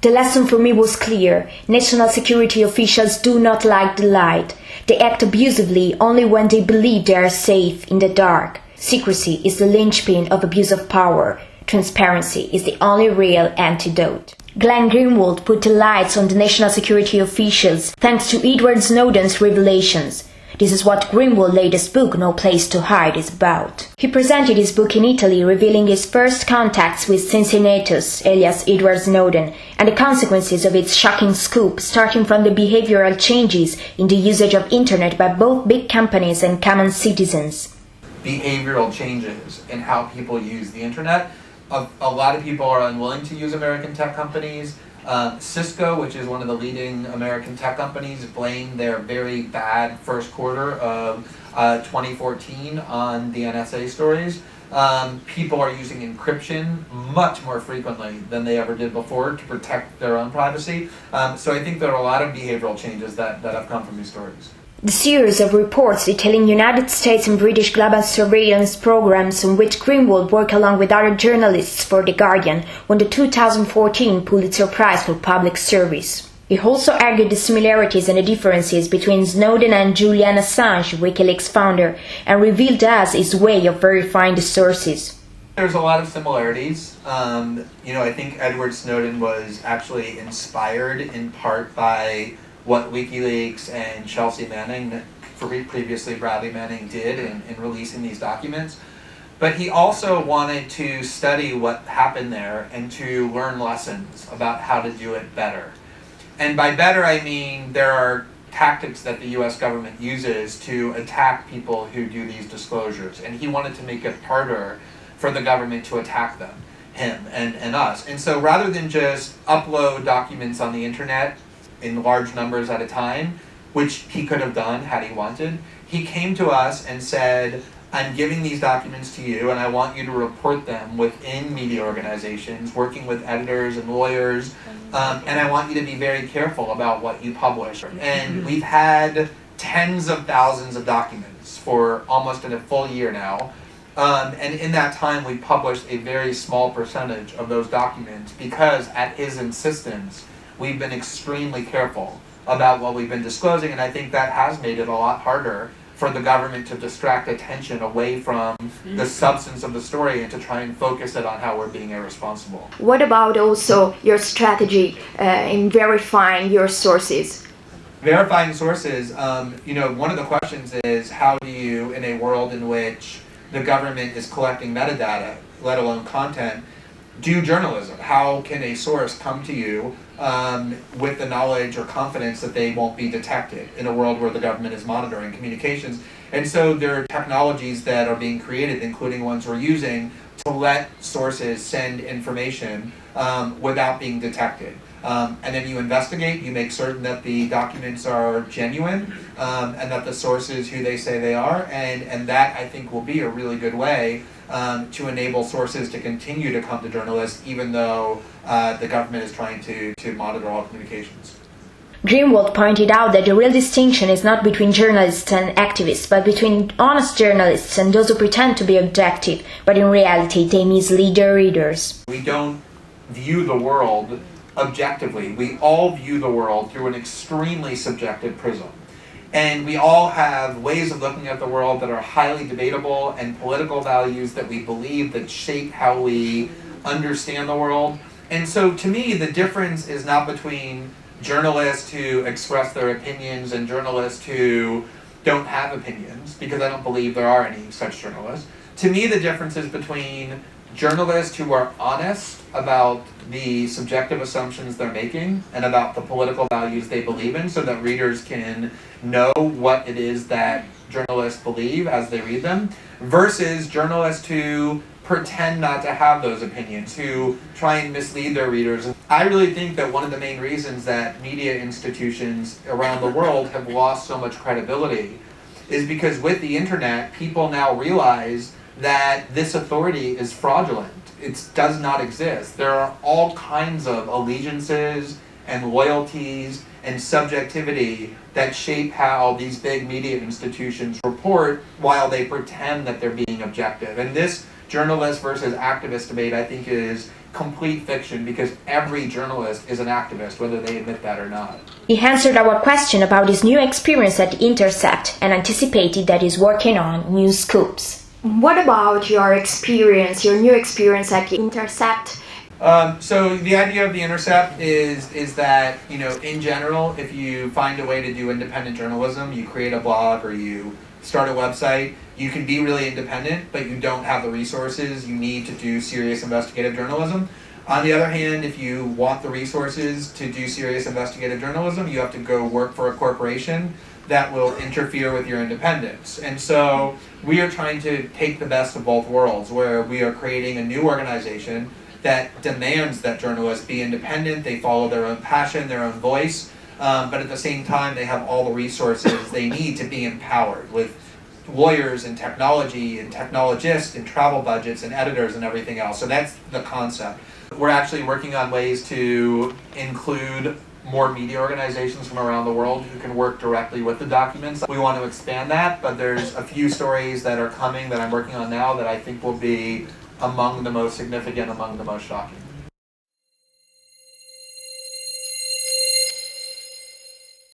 The lesson for me was clear. National security officials do not like the light. They act abusively only when they believe they are safe in the dark. Secrecy is the linchpin of abuse of power. Transparency is the only real antidote. Glenn Greenwald put the lights on the national security officials thanks to Edward Snowden's revelations. This is what Greenwald's latest book, No Place to Hide, is about. He presented his book in Italy, revealing his first contacts with Cincinnatus, alias Edward Snowden, and the consequences of its shocking scoop, starting from the behavioral changes in the usage of Internet by both big companies and common citizens. Behavioral changes in how people use the Internet. A lot of people are unwilling to use American tech companies. Cisco, which is one of the leading American tech companies, blamed their very bad first quarter of 2014 on the NSA stories. People are using encryption much more frequently than they ever did before to protect their own privacy. So I think there are a lot of behavioral changes that have come from these stories. The series of reports detailing United States and British global surveillance programs on which Greenwald worked along with other journalists for The Guardian won the 2014 Pulitzer Prize for Public Service. He also argued the similarities and the differences between Snowden and Julian Assange, WikiLeaks founder, and revealed to us his way of verifying the sources. There's a lot of similarities. I think Edward Snowden was actually inspired in part by what WikiLeaks and Chelsea Manning, previously Bradley Manning, did in releasing these documents. But he also wanted to study what happened there and to learn lessons about how to do it better. And by better, I mean there are tactics that the US government uses to attack people who do these disclosures. And he wanted to make it harder for the government to attack them, him and us. And so rather than just upload documents on the internet in large numbers at a time, which he could have done had he wanted, he came to us and said, I'm giving these documents to you and I want you to report them within media organizations, working with editors and lawyers, and I want you to be very careful about what you publish. And we've had tens of thousands of documents for almost a full year now. And in that time, we published a very small percentage of those documents because, at his insistence, we've been extremely careful about what we've been disclosing, and I think that has made it a lot harder for the government to distract attention away from the substance of the story and to try and focus it on how we're being irresponsible. What about also your strategy in verifying your sources? Verifying sources, one of the questions is how do you, in a world in which the government is collecting metadata, let alone content, do journalism? How can a source come to you with the knowledge or confidence that they won't be detected in a world where the government is monitoring communications? And so there are technologies that are being created, including ones we're using, to let sources send information without being detected. And then you investigate, you make certain that the documents are genuine and that the source is who they say they are, and that I think will be a really good way to enable sources to continue to come to journalists even though the government is trying to monitor all communications. Greenwald pointed out that the real distinction is not between journalists and activists, but between honest journalists and those who pretend to be objective, but in reality they mislead their readers. We don't view the world objectively. We all view the world through an extremely subjective prism. And we all have ways of looking at the world that are highly debatable and political values that we believe that shape how we understand the world. And so to me, the difference is not between journalists who express their opinions and journalists who don't have opinions, because I don't believe there are any such journalists. To me, the difference is between journalists who are honest about the subjective assumptions they're making and about the political values they believe in so that readers can know what it is that journalists believe as they read them, versus journalists who pretend not to have those opinions, who try and mislead their readers. I really think that one of the main reasons that media institutions around the world have lost so much credibility is because with the internet, people now realize that this authority is fraudulent. It does not exist. There are all kinds of allegiances and loyalties and subjectivity that shape how these big media institutions report while they pretend that they're being objective. And this journalist versus activist debate, I think, is complete fiction because every journalist is an activist, whether they admit that or not. He answered our question about his new experience at The Intercept and anticipated that he's working on new scoops. What about your experience, your new experience at The Intercept? So the idea of The Intercept is that, you know, in general, if you find a way to do independent journalism, you create a blog or you start a website, you can be really independent, but you don't have the resources you need to do serious investigative journalism. On the other hand, if you want the resources to do serious investigative journalism, you have to go work for a corporation that will interfere with your independence. And so we are trying to take the best of both worlds, where we are creating a new organization that demands that journalists be independent, they follow their own passion, their own voice, but at the same time they have all the resources they need to be empowered with lawyers and technology and technologists and travel budgets and editors and everything else. So that's the concept. We're actually working on ways to include more media organizations from around the world who can work directly with the documents. We want to expand that, but there's a few stories that are coming that I'm working on now that I think will be among the most significant, among the most shocking.